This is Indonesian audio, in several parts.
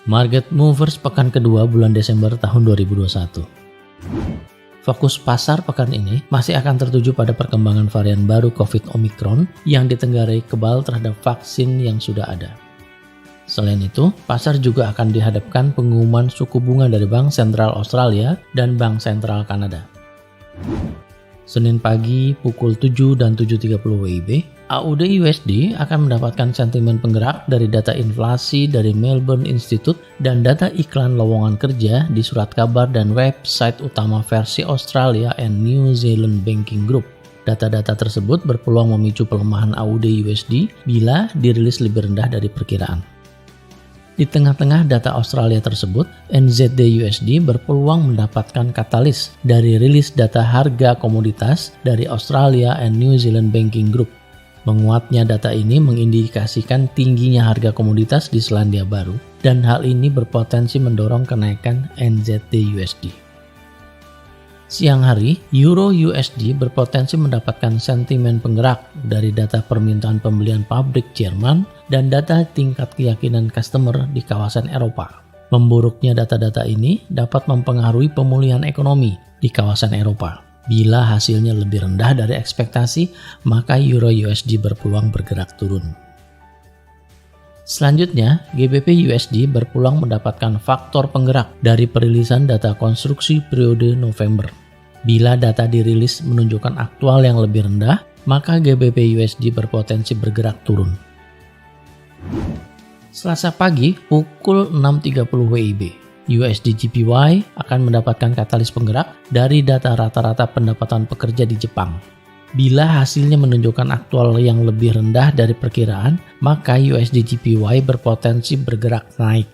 Market Movers pekan kedua bulan Desember tahun 2021. Fokus pasar pekan ini masih akan tertuju pada perkembangan varian baru COVID Omicron yang ditenggarai kebal terhadap vaksin yang sudah ada. Selain itu, pasar juga akan dihadapkan pengumuman suku bunga dari Bank Sentral Australia dan Bank Sentral Kanada. Senin pagi pukul 7 dan 7.30 WIB, AUD USD akan mendapatkan sentimen penggerak dari data inflasi dari Melbourne Institute dan data iklan lowongan kerja di surat kabar dan website utama versi Australia and New Zealand Banking Group. Data-data tersebut berpeluang memicu pelemahan AUD USD bila dirilis lebih rendah dari perkiraan. Di tengah-tengah data Australia tersebut, NZD USD berpeluang mendapatkan katalis dari rilis data harga komoditas dari Australia and New Zealand Banking Group. Menguatnya data ini mengindikasikan tingginya harga komoditas di Selandia Baru dan hal ini berpotensi mendorong kenaikan NZD USD. Siang hari, Euro USD berpotensi mendapatkan sentimen penggerak dari data permintaan pembelian pabrik Jerman dan data tingkat keyakinan customer di kawasan Eropa. Memburuknya data-data ini dapat mempengaruhi pemulihan ekonomi di kawasan Eropa. Bila hasilnya lebih rendah dari ekspektasi, maka Euro USD berpeluang bergerak turun. Selanjutnya, GBP USD berpeluang mendapatkan faktor penggerak dari perilisan data konstruksi periode November. Bila data dirilis menunjukkan aktual yang lebih rendah, maka GBP USD berpotensi bergerak turun. Selasa pagi pukul 6.30 WIB, USD JPY akan mendapatkan katalis penggerak dari data rata-rata pendapatan pekerja di Jepang. Bila hasilnya menunjukkan aktual yang lebih rendah dari perkiraan, maka USD JPY berpotensi bergerak naik.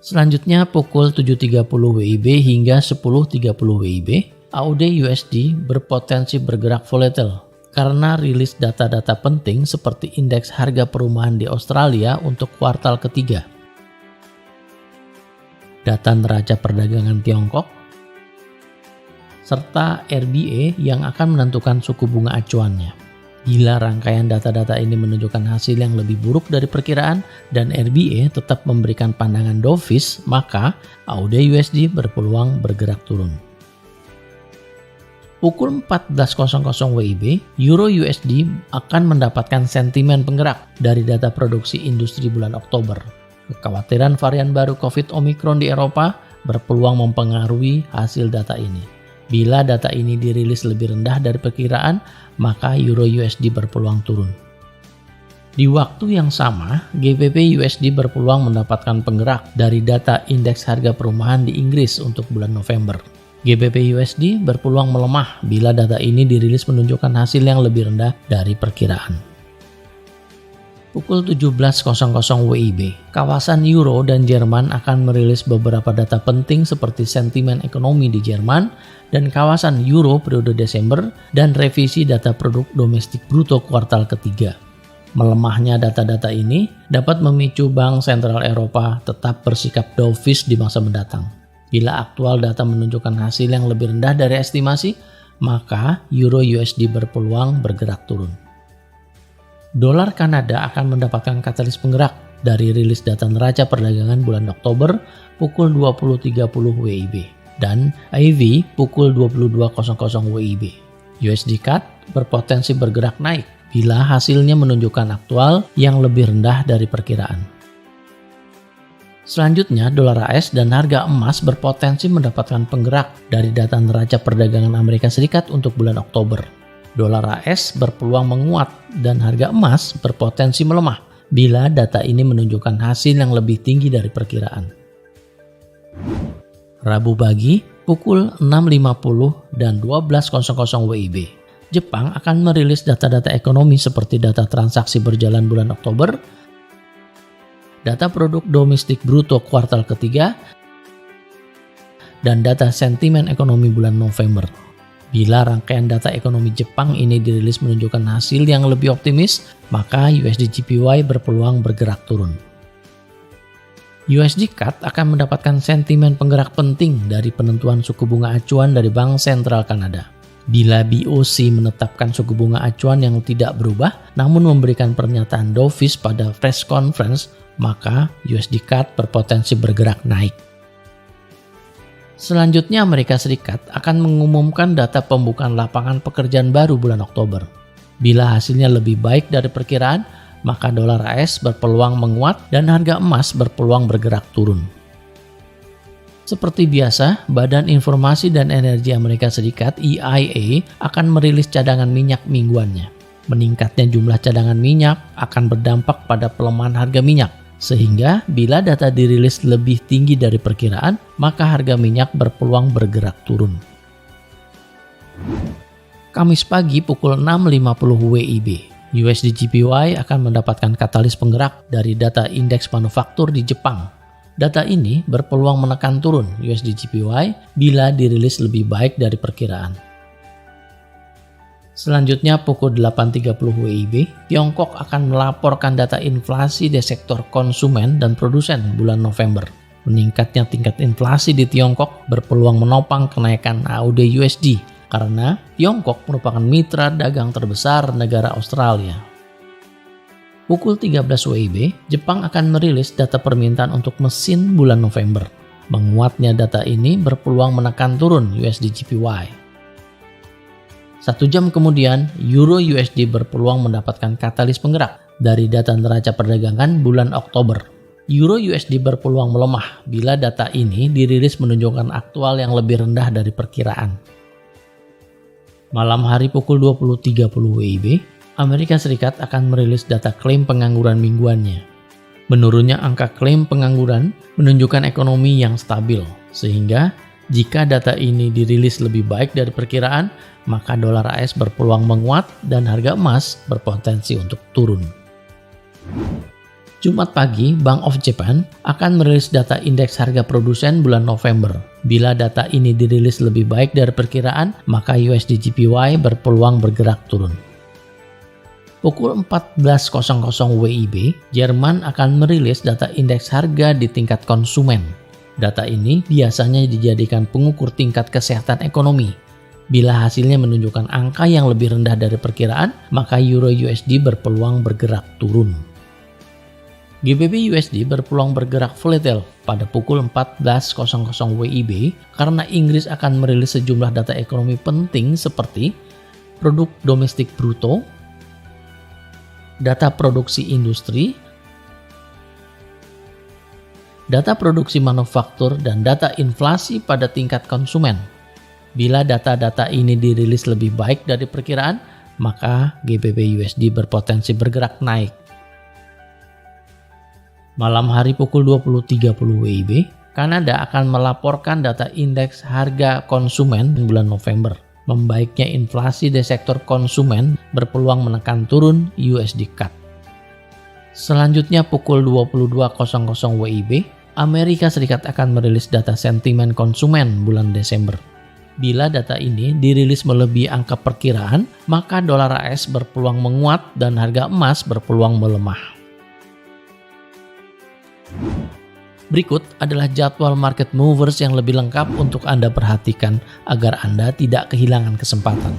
Selanjutnya pukul 7.30 WIB hingga 10.30 WIB, AUD USD berpotensi bergerak volatile karena rilis data-data penting seperti indeks harga perumahan di Australia untuk kuartal ketiga, data neraca perdagangan Tiongkok, serta RBA yang akan menentukan suku bunga acuannya. Bila rangkaian data-data ini menunjukkan hasil yang lebih buruk dari perkiraan dan RBA tetap memberikan pandangan dovish, maka AUD USD berpeluang bergerak turun. Pukul 14.00 WIB, Euro USD akan mendapatkan sentimen penggerak dari data produksi industri bulan Oktober. Kekhawatiran varian baru COVID Omicron di Eropa berpeluang mempengaruhi hasil data ini. Bila data ini dirilis lebih rendah dari perkiraan, maka Euro USD berpeluang turun. Di waktu yang sama, GBP USD berpeluang mendapatkan penggerak dari data indeks harga perumahan di Inggris untuk bulan November. GBP USD berpeluang melemah bila data ini dirilis menunjukkan hasil yang lebih rendah dari perkiraan. Pukul 17.00 WIB, kawasan Euro dan Jerman akan merilis beberapa data penting seperti sentimen ekonomi di Jerman dan kawasan Euro periode Desember dan revisi data produk domestik bruto kuartal ketiga. Melemahnya data-data ini dapat memicu Bank Sentral Eropa tetap bersikap dovish di masa mendatang. Bila aktual data menunjukkan hasil yang lebih rendah dari estimasi, maka Euro USD berpeluang bergerak turun. Dolar Kanada akan mendapatkan katalis penggerak dari rilis data neraca perdagangan bulan Oktober pukul 20.30 WIB dan AV pukul 22.00 WIB. USD CAD berpotensi bergerak naik bila hasilnya menunjukkan aktual yang lebih rendah dari perkiraan. Selanjutnya, dolar AS dan harga emas berpotensi mendapatkan penggerak dari data neraca perdagangan Amerika Serikat untuk bulan Oktober. Dolar AS berpeluang menguat dan harga emas berpotensi melemah bila data ini menunjukkan hasil yang lebih tinggi dari perkiraan. Rabu pagi pukul 6.50 dan 12.00 WIB, Jepang akan merilis data-data ekonomi seperti data transaksi berjalan bulan Oktober, data produk domestik bruto kuartal ketiga, dan data sentimen ekonomi bulan November. Bila rangkaian data ekonomi Jepang ini dirilis menunjukkan hasil yang lebih optimis, maka USD JPY berpeluang bergerak turun. USD CAD akan mendapatkan sentimen penggerak penting dari penentuan suku bunga acuan dari Bank Sentral Kanada. Bila BOC menetapkan suku bunga acuan yang tidak berubah, namun memberikan pernyataan dovish pada press conference maka USD CAD berpotensi bergerak naik. Selanjutnya Amerika Serikat akan mengumumkan data pembukaan lapangan pekerjaan baru bulan Oktober. Bila hasilnya lebih baik dari perkiraan, maka dolar AS berpeluang menguat dan harga emas berpeluang bergerak turun. Seperti biasa, Badan Informasi dan Energi Amerika Serikat (EIA) akan merilis cadangan minyak mingguannya. Meningkatnya jumlah cadangan minyak akan berdampak pada pelemahan harga minyak. Sehingga bila data dirilis lebih tinggi dari perkiraan, maka harga minyak berpeluang bergerak turun. Kamis pagi pukul 6.50 WIB, USD JPY akan mendapatkan katalis penggerak dari data indeks manufaktur di Jepang. Data ini berpeluang menekan turun USD JPY bila dirilis lebih baik dari perkiraan. Selanjutnya pukul 8.30 WIB, Tiongkok akan melaporkan data inflasi di sektor konsumen dan produsen bulan November. Meningkatnya tingkat inflasi di Tiongkok berpeluang menopang kenaikan AUD USD karena Tiongkok merupakan mitra dagang terbesar negara Australia. Pukul 13 WIB, Jepang akan merilis data permintaan untuk mesin bulan November. Menguatnya data ini berpeluang menekan turun USD JPY. 1 jam kemudian, Euro USD berpeluang mendapatkan katalis penggerak dari data neraca perdagangan bulan Oktober. Euro USD berpeluang melemah bila data ini dirilis menunjukkan aktual yang lebih rendah dari perkiraan. Malam hari pukul 20.30 WIB, Amerika Serikat akan merilis data klaim pengangguran mingguannya. Menurunnya angka klaim pengangguran menunjukkan ekonomi yang stabil, sehingga jika data ini dirilis lebih baik dari perkiraan, maka dolar AS berpeluang menguat dan harga emas berpotensi untuk turun. Jumat pagi, Bank of Japan akan merilis data indeks harga produsen bulan November. Bila data ini dirilis lebih baik dari perkiraan, maka USD JPY berpeluang bergerak turun. Pukul 14.00 WIB, Jerman akan merilis data indeks harga di tingkat konsumen. Data ini biasanya dijadikan pengukur tingkat kesehatan ekonomi. Bila hasilnya menunjukkan angka yang lebih rendah dari perkiraan, maka Euro USD berpeluang bergerak turun. GBP USD berpeluang bergerak volatile pada pukul 14.00 WIB karena Inggris akan merilis sejumlah data ekonomi penting seperti produk domestik bruto, data produksi industri, data produksi manufaktur, dan data inflasi pada tingkat konsumen. Bila data-data ini dirilis lebih baik dari perkiraan, maka GBP USD berpotensi bergerak naik. Malam hari pukul 20.30 WIB, Kanada akan melaporkan data indeks harga konsumen bulan November. Membaiknya inflasi di sektor konsumen berpeluang menekan turun USD CAD. Selanjutnya pukul 22.00 WIB, Amerika Serikat akan merilis data sentimen konsumen bulan Desember. Bila data ini dirilis melebihi angka perkiraan, maka dolar AS berpeluang menguat dan harga emas berpeluang melemah. Berikut adalah jadwal market movers yang lebih lengkap untuk Anda perhatikan agar Anda tidak kehilangan kesempatan.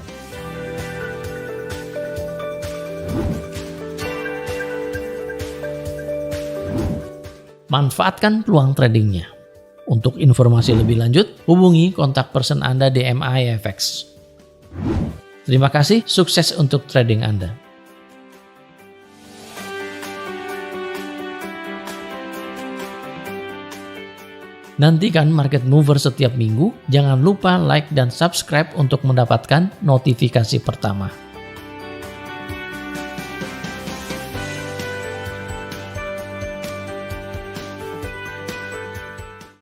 Manfaatkan peluang tradingnya. Untuk informasi lebih lanjut, hubungi kontak person Anda di MIFX. Terima kasih, sukses untuk trading Anda. Nantikan Market Mover setiap minggu. Jangan lupa like dan subscribe untuk mendapatkan notifikasi pertama.